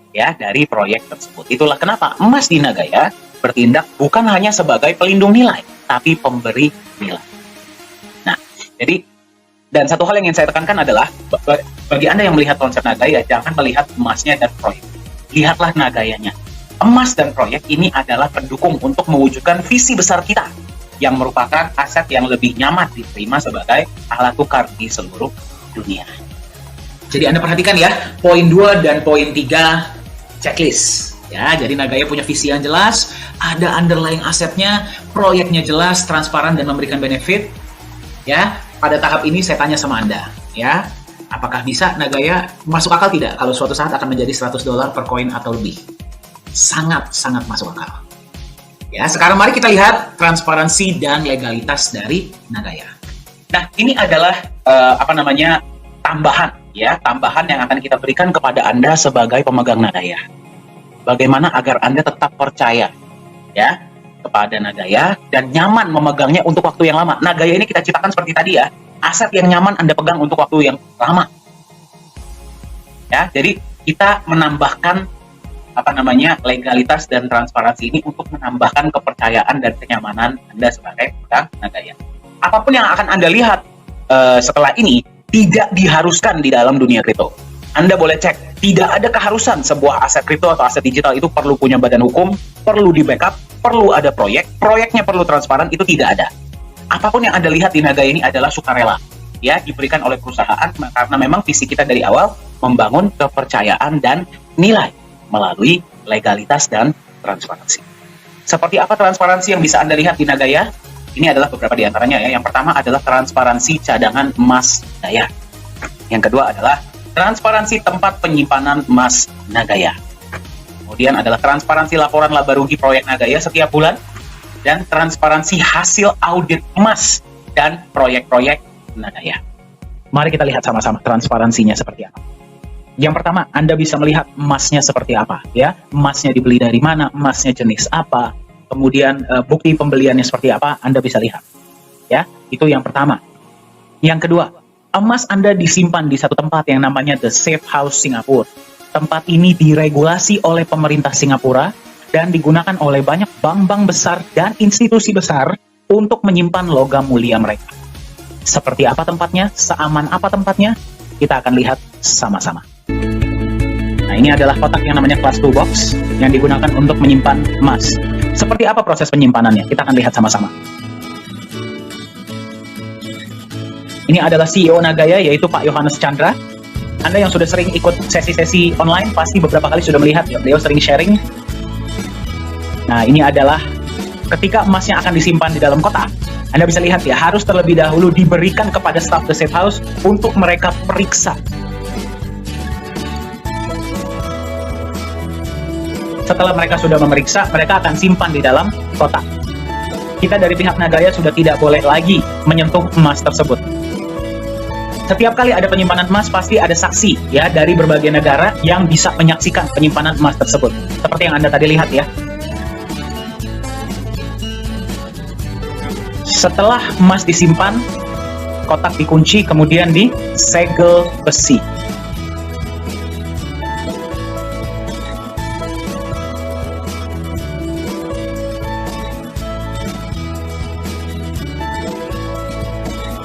Ya, dari proyek tersebut. Itulah kenapa emas di Nagaya bertindak bukan hanya sebagai pelindung nilai, tapi pemberi nilai. Nah, jadi, dan satu hal yang ingin saya tekankan adalah, bagi Anda yang melihat konsep Nagaya, jangan melihat emasnya dan proyek. Lihatlah Nagayanya. Emas dan proyek ini adalah pendukung untuk mewujudkan visi besar kita, yang merupakan aset yang lebih nyaman diterima sebagai alat tukar di seluruh dunia. Jadi Anda perhatikan ya, poin 2 dan poin 3 checklist. Ya, jadi Nagaya punya visi yang jelas, ada underlying asetnya, proyeknya jelas, transparan dan memberikan benefit. Ya, pada tahap ini saya tanya sama Anda, ya, apakah bisa Nagaya masuk akal tidak kalau suatu saat akan menjadi $100 per koin atau lebih? Sangat-sangat masuk akal. Ya, sekarang mari kita lihat transparansi dan legalitas dari Nagaya. Nah, ini adalah tambahan ya, tambahan yang akan kita berikan kepada Anda sebagai pemegang Nagaya. Bagaimana agar Anda tetap percaya ya kepada Nagaya dan nyaman memegangnya untuk waktu yang lama. Nagaya ini kita ciptakan seperti tadi ya, aset yang nyaman Anda pegang untuk waktu yang lama. Ya, jadi kita menambahkan legalitas dan transparansi ini untuk menambahkan kepercayaan dan kenyamanan Anda sebagai pemegang Nagaya. Apapun yang akan Anda lihat setelah ini tidak diharuskan di dalam dunia kripto. Anda boleh cek, tidak ada keharusan sebuah aset kripto atau aset digital itu perlu punya badan hukum, perlu di backup, perlu ada proyeknya perlu transparan, itu tidak ada. Apapun yang Anda lihat di Nagaya ini adalah sukarela, ya, diberikan oleh perusahaan karena memang visi kita dari awal membangun kepercayaan dan nilai melalui legalitas dan transparansi. Seperti apa transparansi yang bisa Anda lihat di Nagaya? Ini adalah beberapa di antaranya ya. Yang pertama adalah transparansi cadangan emas Nagaya. Yang kedua adalah transparansi tempat penyimpanan emas Nagaya. Kemudian adalah transparansi laporan laba rugi proyek Nagaya setiap bulan, dan transparansi hasil audit emas dan proyek-proyek Nagaya. Mari kita lihat sama-sama transparansinya seperti apa. Yang pertama, Anda bisa melihat emasnya seperti apa, ya. Emasnya dibeli dari mana, emasnya jenis apa, kemudian bukti pembeliannya seperti apa, Anda bisa lihat. Ya, itu yang pertama. Yang kedua, emas Anda disimpan di satu tempat yang namanya The Safe House Singapura. Tempat ini diregulasi oleh pemerintah Singapura dan digunakan oleh banyak bank-bank besar dan institusi besar untuk menyimpan logam mulia mereka. Seperti apa tempatnya? Seaman apa tempatnya? Kita akan lihat sama-sama. Nah, ini adalah kotak yang namanya Class 2 Box yang digunakan untuk menyimpan emas. Seperti apa proses penyimpanannya? Kita akan lihat sama-sama. Ini adalah CEO Nagaya, yaitu Pak Yohanes Chandra. Anda yang sudah sering ikut sesi-sesi online pasti beberapa kali sudah melihat ya, beliau sering sharing. Nah, ini adalah ketika emasnya akan disimpan di dalam kotak. Anda bisa lihat ya, harus terlebih dahulu diberikan kepada staf The Safe House untuk mereka periksa. Setelah mereka sudah memeriksa, mereka akan simpan di dalam kotak. Kita dari pihak Nagaya sudah tidak boleh lagi menyentuh emas tersebut. Setiap kali ada penyimpanan emas, pasti ada saksi ya dari berbagai negara yang bisa menyaksikan penyimpanan emas tersebut. Seperti yang Anda tadi lihat ya. Setelah emas disimpan, kotak dikunci, kemudian disegel besi.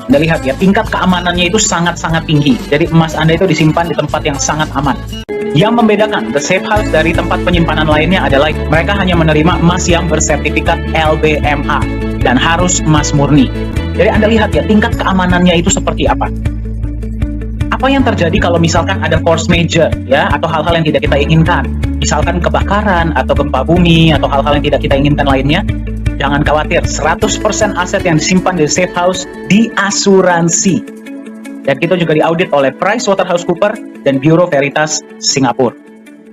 Anda lihat ya, tingkat keamanannya itu sangat-sangat tinggi. Jadi emas Anda itu disimpan di tempat yang sangat aman. Yang membedakan The Safe House dari tempat penyimpanan lainnya adalah mereka hanya menerima emas yang bersertifikat LBMA dan harus emas murni. Jadi Anda lihat ya, tingkat keamanannya itu seperti apa. Apa yang terjadi kalau misalkan ada force major ya, atau hal-hal yang tidak kita inginkan, misalkan kebakaran atau gempa bumi atau hal-hal yang tidak kita inginkan lainnya? Jangan khawatir, 100% aset yang disimpan di Safe House diasuransi. Dan itu juga diaudit oleh PricewaterhouseCoopers dan Bureau Veritas Singapura.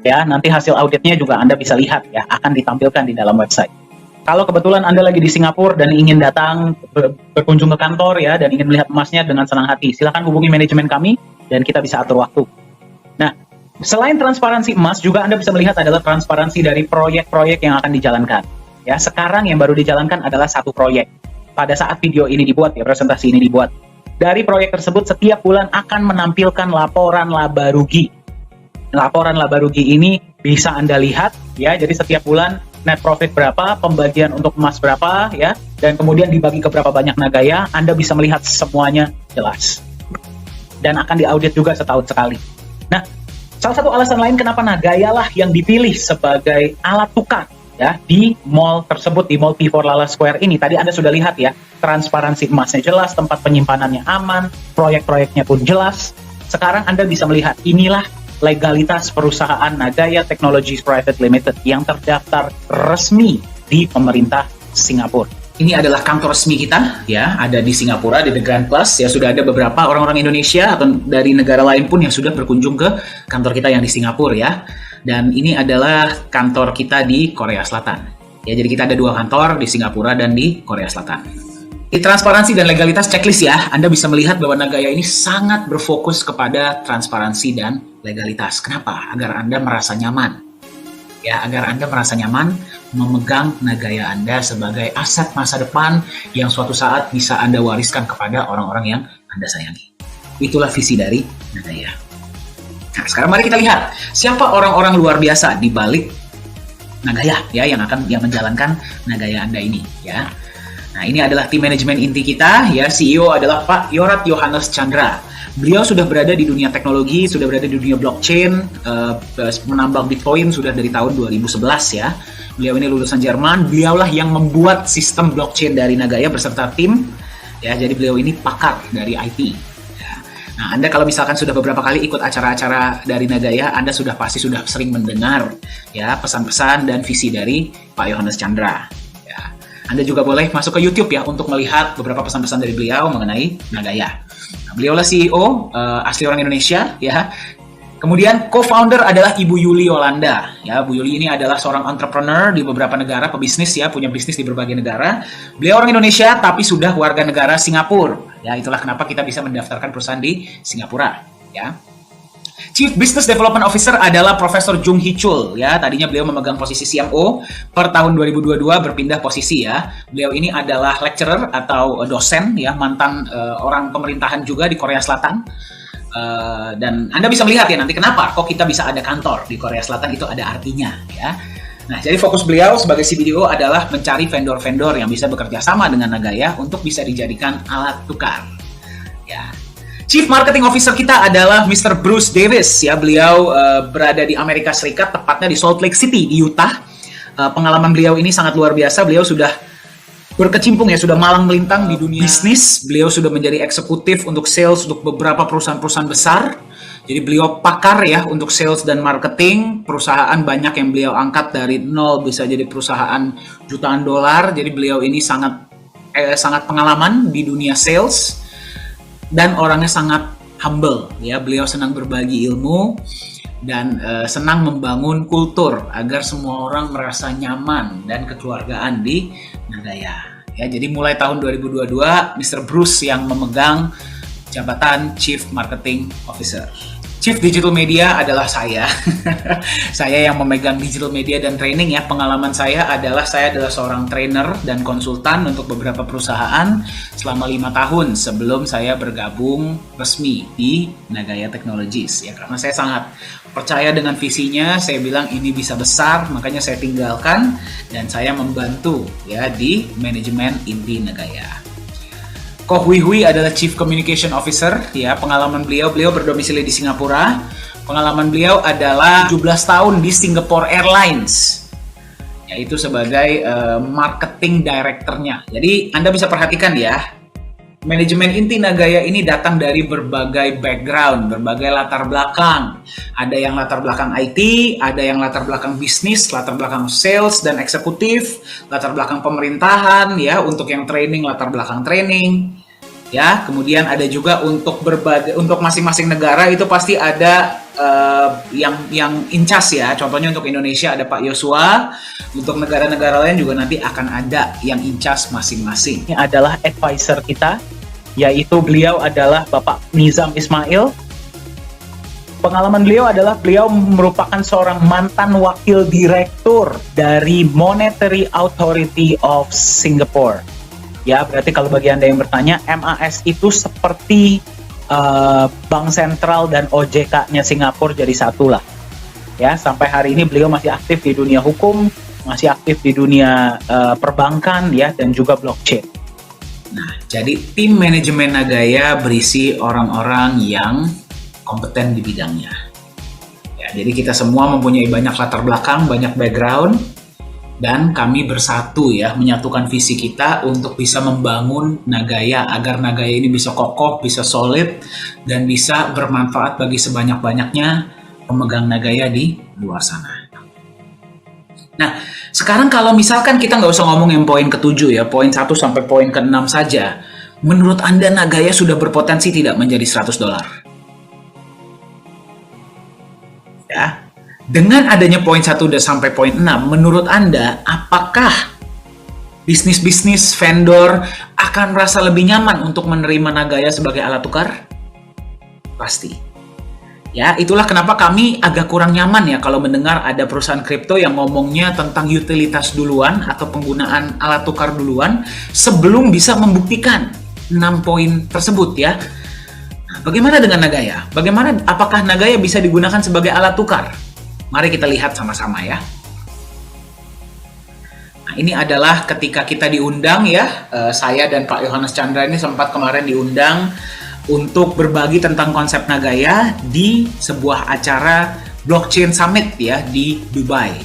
Ya, nanti hasil auditnya juga Anda bisa lihat ya, akan ditampilkan di dalam website. Kalau kebetulan Anda lagi di Singapura dan ingin datang berkunjung ke kantor ya, dan ingin melihat emasnya dengan senang hati, silakan hubungi manajemen kami dan kita bisa atur waktu. Nah, selain transparansi emas, juga Anda bisa melihat adalah transparansi dari proyek-proyek yang akan dijalankan. Ya, sekarang yang baru dijalankan adalah satu proyek. Pada saat video ini dibuat, ya, presentasi ini dibuat. Dari proyek tersebut setiap bulan akan menampilkan laporan laba rugi. Laporan laba rugi ini bisa Anda lihat, ya. Jadi setiap bulan net profit berapa, pembagian untuk emas berapa, ya, dan kemudian dibagi ke berapa banyak Nagaya. Anda bisa melihat semuanya jelas. Dan akan diaudit juga setahun sekali. Nah, salah satu alasan lain kenapa Nagaya lah yang dipilih sebagai alat tukar ya di mall tersebut, di Mall P4 Lala Square ini. Tadi Anda sudah lihat ya, transparansi emasnya jelas, tempat penyimpanannya aman, proyek-proyeknya pun jelas. Sekarang Anda bisa melihat, inilah legalitas perusahaan Nagaya Technologies Private Limited yang terdaftar resmi di pemerintah Singapura. Ini adalah kantor resmi kita, ya, ada di Singapura, di The Grand Plus. Ya, sudah ada beberapa orang-orang Indonesia atau dari negara lain pun yang sudah berkunjung ke kantor kita yang di Singapura, ya. Dan ini adalah kantor kita di Korea Selatan. Ya, jadi kita ada dua kantor di Singapura dan di Korea Selatan. Di transparansi dan legalitas checklist ya, Anda bisa melihat bahwa Nagaya ini sangat berfokus kepada transparansi dan legalitas. Kenapa? Agar Anda merasa nyaman. Ya, agar Anda merasa nyaman memegang Nagaya Anda sebagai aset masa depan yang suatu saat bisa Anda wariskan kepada orang-orang yang Anda sayangi. Itulah visi dari Nagaya. Nah, sekarang mari kita lihat siapa orang-orang luar biasa di balik Nagaya ya yang menjalankan Nagaya Anda ini ya. Nah, ini adalah tim manajemen inti kita ya. CEO adalah Pak Yorat Yohanes Chandra. Beliau sudah berada di dunia teknologi, sudah berada di dunia blockchain, menambang Bitcoin sudah dari tahun 2011 ya. Beliau ini lulusan Jerman, beliaulah yang membuat sistem blockchain dari Nagaya beserta tim ya. Jadi beliau ini pakar dari IT. Nah, Anda kalau misalkan sudah beberapa kali ikut acara-acara dari Nagaya, Anda pasti sudah sering mendengar ya pesan-pesan dan visi dari Pak Yohanes Chandra. Ya. Anda juga boleh masuk ke YouTube ya untuk melihat beberapa pesan-pesan dari beliau mengenai Nagaya. Nah, beliaulah CEO asli orang Indonesia ya. Kemudian co-founder adalah Ibu Yuli Yolanda. Ya, Bu Yuli ini adalah seorang entrepreneur di beberapa negara, pebisnis ya, punya bisnis di berbagai negara. Beliau orang Indonesia tapi sudah warga negara Singapura. Ya, itulah kenapa kita bisa mendaftarkan perusahaan di Singapura, ya. Chief Business Development Officer adalah Profesor Jung Hee Chul ya. Tadinya beliau memegang posisi CMO, per tahun 2022 berpindah posisi ya. Beliau ini adalah lecturer atau dosen ya, mantan orang pemerintahan juga di Korea Selatan. Dan Anda bisa melihat ya nanti kenapa kok kita bisa ada kantor di Korea Selatan, itu ada artinya ya. Nah, jadi fokus beliau sebagai CBDO adalah mencari vendor-vendor yang bisa bekerja sama dengan Nagaya untuk bisa dijadikan alat tukar. Ya. Chief Marketing Officer kita adalah Mr. Bruce Davis ya. Beliau berada di Amerika Serikat, tepatnya di Salt Lake City di Utah. Pengalaman beliau ini sangat luar biasa. Beliau sudah berkecimpung ya, sudah malang melintang di dunia bisnis. Beliau sudah menjadi eksekutif untuk sales untuk beberapa perusahaan-perusahaan besar. Jadi beliau pakar ya untuk sales dan marketing. Perusahaan banyak yang beliau angkat dari nol bisa jadi perusahaan jutaan dolar. Jadi beliau ini sangat pengalaman di dunia sales. Dan orangnya sangat humble ya, beliau senang berbagi ilmu dan senang membangun kultur agar semua orang merasa nyaman dan kekeluargaan di Nagaya ya. Jadi mulai tahun 2022 Mr. Bruce yang memegang jabatan Chief Marketing Officer. Chief Digital Media adalah saya. Saya yang memegang digital media dan training ya. Pengalaman saya adalah seorang trainer dan konsultan untuk beberapa perusahaan selama 5 tahun sebelum saya bergabung resmi di Nagaya Technologies ya. Karena saya sangat percaya dengan visinya, saya bilang ini bisa besar, makanya saya tinggalkan dan saya membantu ya di manajemen inti Nagaya. Koh Hui Hui adalah Chief Communication Officer ya. Pengalaman beliau berdomisili di Singapura. Pengalaman beliau adalah 17 tahun di Singapore Airlines, yaitu sebagai marketing director-nya. Jadi Anda bisa perhatikan ya, manajemen inti Nagaya ini datang dari berbagai background, berbagai latar belakang. Ada yang latar belakang IT, ada yang latar belakang bisnis, latar belakang sales dan eksekutif, latar belakang pemerintahan ya, untuk yang training latar belakang training. Ya, kemudian ada juga untuk masing-masing negara itu pasti ada yang incas ya. Contohnya untuk Indonesia ada Pak Yosua, untuk negara-negara lain juga nanti akan ada yang incas masing-masing. Ini adalah advisor kita, yaitu beliau adalah Bapak Nizam Ismail. Pengalaman beliau adalah beliau merupakan seorang mantan wakil direktur dari Monetary Authority of Singapore. Ya, berarti kalau bagi Anda yang bertanya, MAS itu seperti Bank Sentral dan OJK-nya Singapura jadi satu lah. Ya, sampai hari ini beliau masih aktif di dunia hukum, masih aktif di dunia perbankan ya, dan juga blockchain. Nah, jadi tim manajemen Nagaya berisi orang-orang yang kompeten di bidangnya. Ya, jadi kita semua mempunyai banyak latar belakang, banyak background. Dan kami bersatu ya, menyatukan visi kita untuk bisa membangun Nagaya agar Nagaya ini bisa kokoh, bisa solid, dan bisa bermanfaat bagi sebanyak-banyaknya pemegang Nagaya di luar sana. Nah, sekarang kalau misalkan kita nggak usah ngomong yang poin ke-7 ya, poin 1 sampai poin ke-6 saja. Menurut Anda Nagaya sudah berpotensi tidak menjadi $100? Ya. Dengan adanya poin 1 sampai poin 6, menurut Anda, apakah bisnis-bisnis vendor akan merasa lebih nyaman untuk menerima Nagaya sebagai alat tukar? Pasti. Ya, itulah kenapa kami agak kurang nyaman ya kalau mendengar ada perusahaan kripto yang ngomongnya tentang utilitas duluan atau penggunaan alat tukar duluan sebelum bisa membuktikan 6 poin tersebut ya. Nah, bagaimana dengan Nagaya? Apakah Nagaya bisa digunakan sebagai alat tukar? Mari kita lihat sama-sama ya. Nah, ini adalah ketika kita diundang ya, saya dan Pak Yohanes Chandra ini sempat kemarin diundang untuk berbagi tentang konsep Nagaya di sebuah acara Blockchain Summit ya di Dubai.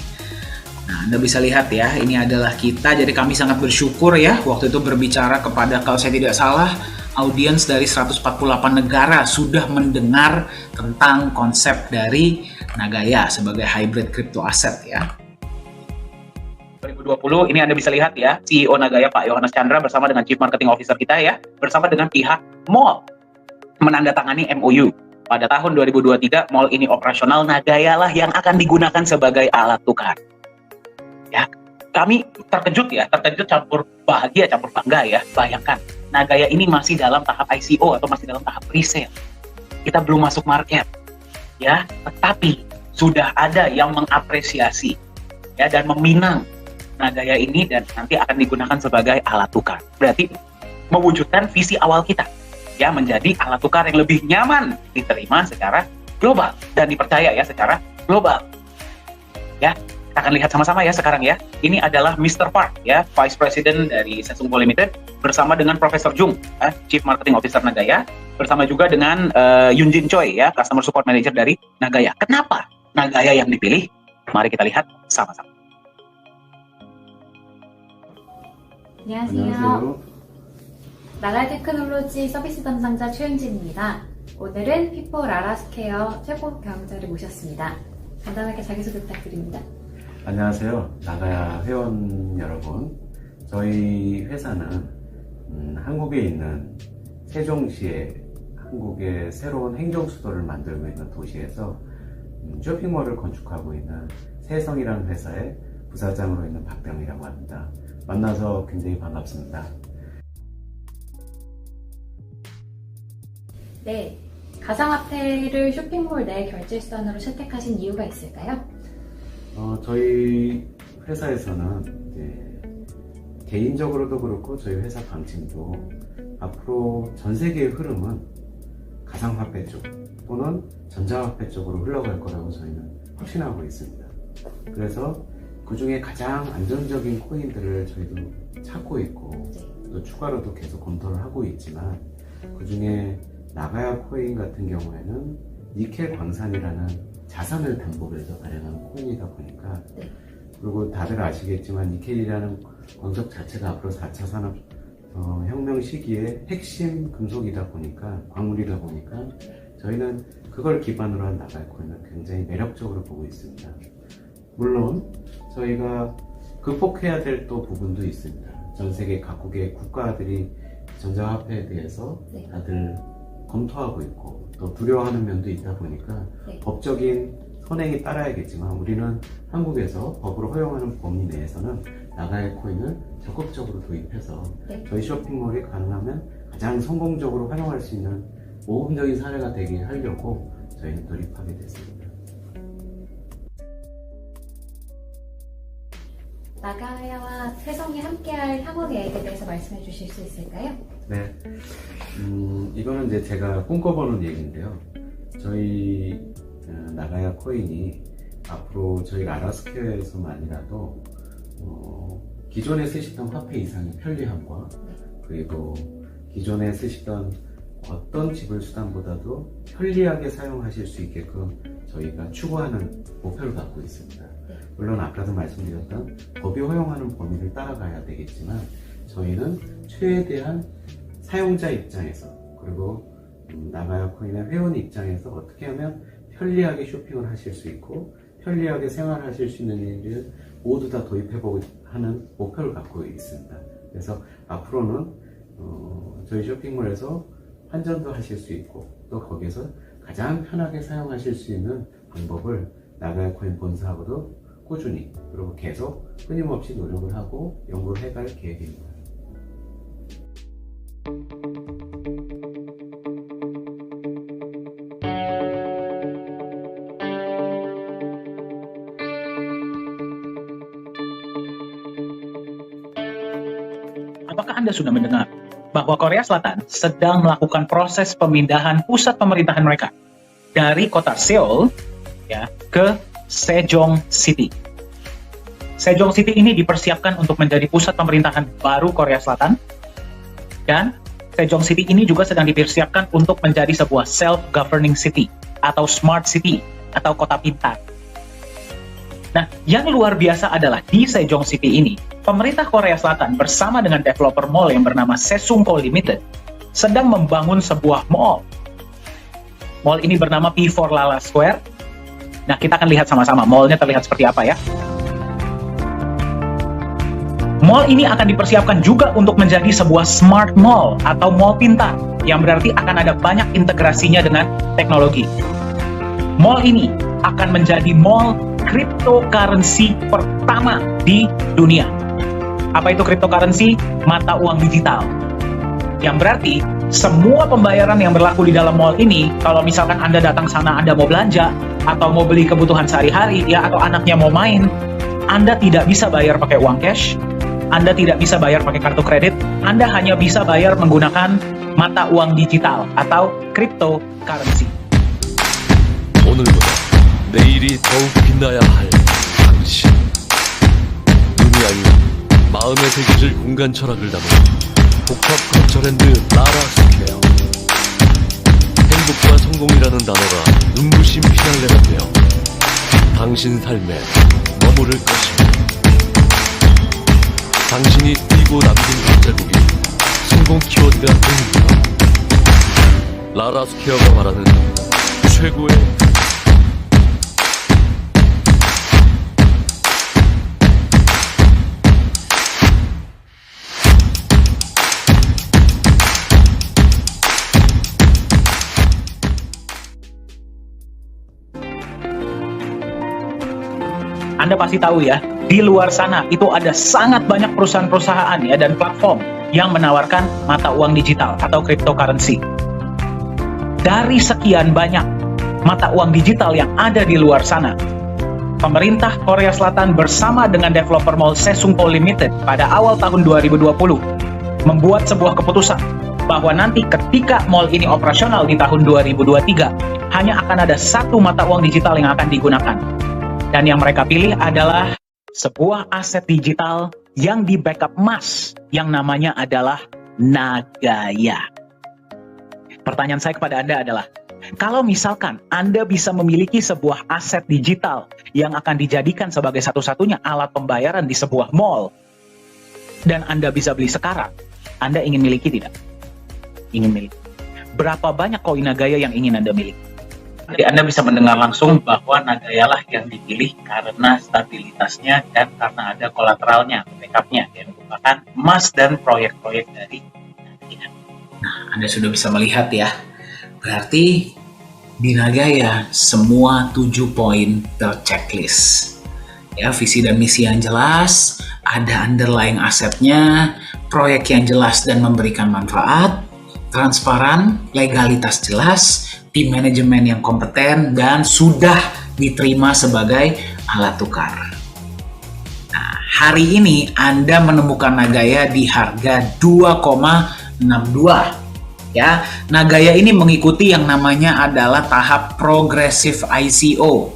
Nah, Anda bisa lihat ya, ini adalah kita, jadi kami sangat bersyukur ya, waktu itu berbicara kepada, kalau saya tidak salah, audiens dari 148 negara sudah mendengar tentang konsep dari Nagaya sebagai hybrid crypto asset ya. 2020 ini Anda bisa lihat ya, CEO Nagaya Pak Yohanes Chandra bersama dengan Chief Marketing Officer kita ya, bersama dengan pihak mall menandatangani MOU. Pada tahun 2023 mall ini operasional, Nagaya lah yang akan digunakan sebagai alat tukar. Ya, kami terkejut campur bahagia, campur bangga ya. Bayangkan, Nagaya ini masih dalam tahap ICO atau masih dalam tahap pre-sale. Kita belum masuk market. ya, tetapi sudah ada yang mengapresiasi ya dan meminang Nagaya ini dan nanti akan digunakan sebagai alat tukar. Berarti mewujudkan visi awal kita ya, menjadi alat tukar yang lebih nyaman diterima secara global dan dipercaya ya secara global. Ya, kita akan lihat sama-sama ya sekarang ya. Ini adalah Mr. Park ya, Vice President dari Samsung Co Limited bersama dengan Profesor Jung, Chief Marketing Officer Nagaya, bersama juga dengan Yoon Jin Choi ya, Customer Support Manager dari Nagaya. Kenapa Nagaya yang dipilih? Mari kita lihat sama-sama. 안녕하세요. 나가야 테크놀로지 서비스 담당자 최은지입니다. 오늘은 피포 라라스케어 최고 경영자를 모셨습니다. 간단하게 자기소개 부탁드립니다. 안녕하세요. 나가야 회원 여러분. 저희 회사는 한국에 있는 세종시에 한국의 새로운 행정수도를 만들고 있는 도시에서 쇼핑몰을 건축하고 있는 세성이라는 회사의 부사장으로 있는 박병이라고 합니다. 만나서 굉장히 반갑습니다. 네, 가상화폐를 쇼핑몰 내 결제수단으로 채택하신 이유가 있을까요? 저희 회사에서는 이제 개인적으로도 그렇고 저희 회사 방침도 앞으로 전 세계의 흐름은 가상화폐 쪽 또는 전자화폐 쪽으로 흘러갈 거라고 저희는 확신하고 있습니다. 그래서 그 중에 가장 안정적인 코인들을 저희도 찾고 있고 또 추가로도 계속 검토를 하고 있지만 그 중에 나가야 코인 같은 경우에는 니켈 광산이라는 자산을 담보로 해서 발행하는 코인이다 보니까 그리고 다들 아시겠지만 니켈이라는 광석 자체가 앞으로 4차 산업 혁명 시기에 핵심 금속이다 보니까 광물이다 보니까 저희는 그걸 기반으로 한 나가야 코인을 굉장히 매력적으로 보고 있습니다. 물론 저희가 극복해야 될 또 부분도 있습니다. 전 세계 각국의 국가들이 전자화폐에 대해서 다들 검토하고 있고 또 두려워하는 면도 있다 보니까 법적인 선행이 따라야겠지만 우리는 한국에서 법으로 허용하는 범위 내에서는 나가야 코인을 적극적으로 도입해서 저희 쇼핑몰이 가능하면 가장 성공적으로 활용할 수 있는 모범적인 사례가 되게 하려고 저희는 돌입하게 됐습니다. 나가야와 세성이 함께할 향후 계획에 대해서 말씀해 주실 수 있을까요? 네, 이거는 이제 제가 꿈꿔보는 얘기인데요. 저희 나가야 코인이 앞으로 저희 라라스퀘어에서만이라도 기존에 쓰시던 화폐 이상의 편리함과 그리고 기존에 쓰시던 어떤 지불 수단보다도 편리하게 사용하실 수 있게끔 저희가 추구하는 목표를 갖고 있습니다. 물론 아까도 말씀드렸던 법이 허용하는 범위를 따라가야 되겠지만 저희는 최대한 사용자 입장에서 그리고 나가야 코인의 회원 입장에서 어떻게 하면 편리하게 쇼핑을 하실 수 있고 편리하게 생활하실 수 있는 일을 모두 다 도입해보고 하는 목표를 갖고 있습니다. 그래서 앞으로는 저희 쇼핑몰에서 환전도 하실 수 있고 또 거기서 가장 편하게 사용하실 수 있는 방법을 나가야 코인 본사하고도 꾸준히 그리고 계속 끊임없이 노력을 하고 연구를 해갈 계획입니다. Apakah Anda sudah mendengar bahwa Korea Selatan sedang melakukan proses pemindahan pusat pemerintahan mereka dari kota Seoul ya ke Sejong City. Sejong City ini dipersiapkan untuk menjadi pusat pemerintahan baru Korea Selatan dan Sejong City ini juga sedang dipersiapkan untuk menjadi sebuah self-governing city atau smart city atau kota pintar. Nah, yang luar biasa adalah di Sejong City ini, pemerintah Korea Selatan bersama dengan developer mall yang bernama Samsung Co Limited sedang membangun sebuah mall. Mall ini bernama P4 Lala Square. Nah, kita akan lihat sama-sama mallnya terlihat seperti apa ya. Mall ini akan dipersiapkan juga untuk menjadi sebuah smart mall atau mall pintar, yang berarti akan ada banyak integrasinya dengan teknologi. Mall ini akan menjadi mall cryptocurrency pertama di dunia. Apa itu cryptocurrency? Mata uang digital. Yang berarti semua pembayaran yang berlaku di dalam mall ini, kalau misalkan Anda datang sana, Anda mau belanja, atau mau beli kebutuhan sehari-hari, ya, atau anaknya mau main, Anda tidak bisa bayar pakai uang cash, Anda tidak bisa bayar pakai kartu kredit, Anda hanya bisa bayar menggunakan mata uang digital atau cryptocurrency. 오늘보다 내일이 더욱 빛나야 할 당신. 눈이 아닌 마음에 새겨질 공간 철학을 담은 복합 컬처랜드 라라 스퀘어. 행복과 성공이라는 단어가 눈부신 피날레가 되어 당신 삶에 머무를 것입니다. 당신이 뛰고 남긴 발자국이 성공 키워드가 됩니다. 라라 스퀘어가 말하는 최고의 Anda pasti tahu ya, di luar sana itu ada sangat banyak perusahaan-perusahaan ya dan platform yang menawarkan mata uang digital atau cryptocurrency. Dari sekian banyak mata uang digital yang ada di luar sana, pemerintah Korea Selatan bersama dengan developer mall Sesungpo Limited pada awal tahun 2020 membuat sebuah keputusan bahwa nanti ketika mall ini operasional di tahun 2023 hanya akan ada satu mata uang digital yang akan digunakan. Dan yang mereka pilih adalah sebuah aset digital yang di backup emas yang namanya adalah Nagaya. Pertanyaan saya kepada Anda adalah, kalau misalkan Anda bisa memiliki sebuah aset digital yang akan dijadikan sebagai satu-satunya alat pembayaran di sebuah mall, dan Anda bisa beli sekarang, Anda ingin miliki tidak? Ingin miliki. Berapa banyak koin Nagaya yang ingin Anda miliki? Jadi Anda bisa mendengar langsung bahwa Nagaya lah yang dipilih karena stabilitasnya dan karena ada kolateralnya, backupnya, yang merupakan emas dan proyek-proyek dari Nagaya. Nah, Anda sudah bisa melihat ya, berarti di Nagaya semua 7 poin terchecklist. Ya, visi dan misi yang jelas, ada underlying asetnya, proyek yang jelas dan memberikan manfaat, transparan, legalitas jelas, tim manajemen yang kompeten, dan sudah diterima sebagai alat tukar. Nah, hari ini Anda menemukan Nagaya di harga 2,62. Ya, Nagaya ini mengikuti yang namanya adalah tahap progressive ICO.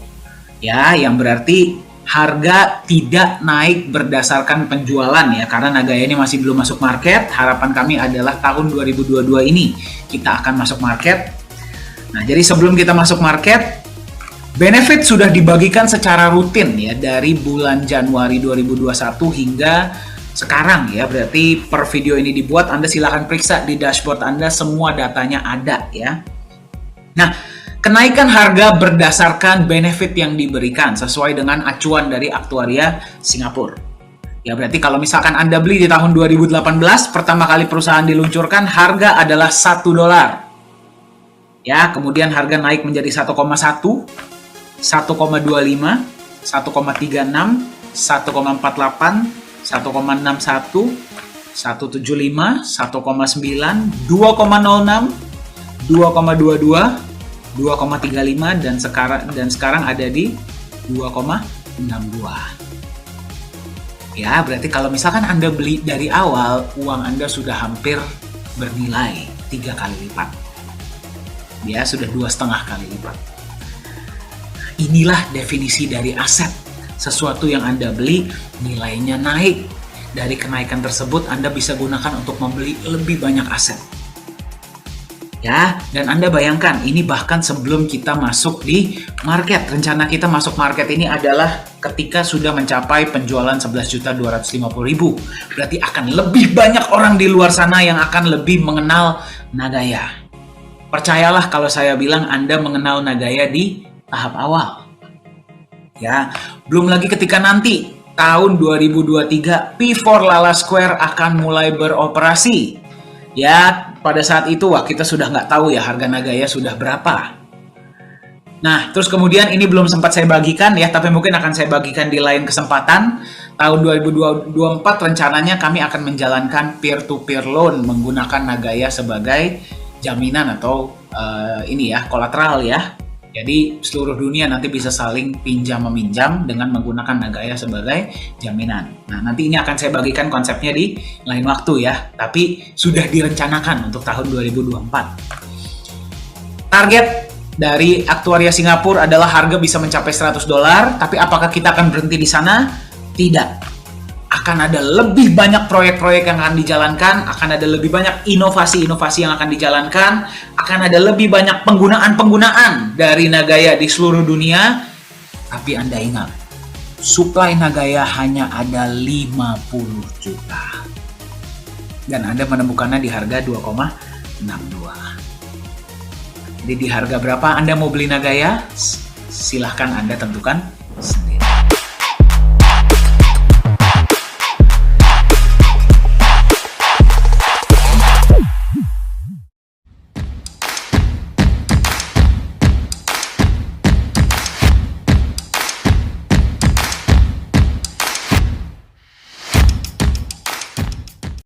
Ya, yang berarti harga tidak naik berdasarkan penjualan ya, karena Nagaya ini masih belum masuk market. Harapan kami adalah tahun 2022 ini kita akan masuk market. Nah, jadi sebelum kita masuk market, benefit sudah dibagikan secara rutin ya dari bulan Januari 2021 hingga sekarang ya. Berarti per video ini dibuat, Anda silahkan periksa di dashboard Anda, semua datanya ada ya. Nah, kenaikan harga berdasarkan benefit yang diberikan sesuai dengan acuan dari aktuaria Singapura. Ya, berarti kalau misalkan Anda beli di tahun 2018, pertama kali perusahaan diluncurkan, harga adalah $1. Ya, kemudian harga naik menjadi 1,1, 1,25, 1,36, 1,48, 1,61, 1,75, 1,9, 2,06, 2,22, 2,35 dan sekarang ada di 2,62. Ya, berarti kalau misalkan Anda beli dari awal, uang Anda sudah hampir bernilai 3 kali lipat. Ya, sudah 2,5 kali lipat. Inilah definisi dari aset. Sesuatu yang Anda beli, nilainya naik. Dari kenaikan tersebut, Anda bisa gunakan untuk membeli lebih banyak aset. Ya, dan Anda bayangkan, ini bahkan sebelum kita masuk di market. Rencana kita masuk market ini adalah ketika sudah mencapai penjualan 11.250.000. Berarti akan lebih banyak orang di luar sana yang akan lebih mengenal Nagaya. Percayalah kalau saya bilang Anda mengenal Nagaya di tahap awal. Ya, belum lagi ketika nanti tahun 2023 P4 Lala Square akan mulai beroperasi. Ya, pada saat itu wah kita sudah nggak tahu ya harga Nagaya sudah berapa. Nah, terus kemudian ini belum sempat saya bagikan ya, tapi mungkin akan saya bagikan di lain kesempatan. tahun 2024 rencananya kami akan menjalankan peer-to-peer loan menggunakan Nagaya sebagai jaminan atau kolateral ya. Jadi seluruh dunia nanti bisa saling pinjam meminjam dengan menggunakan Nagaya sebagai jaminan. Nah, nanti ini akan saya bagikan konsepnya di lain waktu ya. Tapi sudah direncanakan untuk tahun 2024. Target dari aktuaria Singapura adalah harga bisa mencapai $100, tapi apakah kita akan berhenti di sana? Tidak. Akan ada lebih banyak proyek-proyek yang akan dijalankan, akan ada lebih banyak inovasi-inovasi yang akan dijalankan, akan ada lebih banyak penggunaan-penggunaan dari Nagaya di seluruh dunia. Tapi Anda ingat, supply Nagaya hanya ada 50 juta. Dan Anda menemukannya di harga 2,62. Jadi di harga berapa Anda mau beli Nagaya? Silahkan Anda tentukan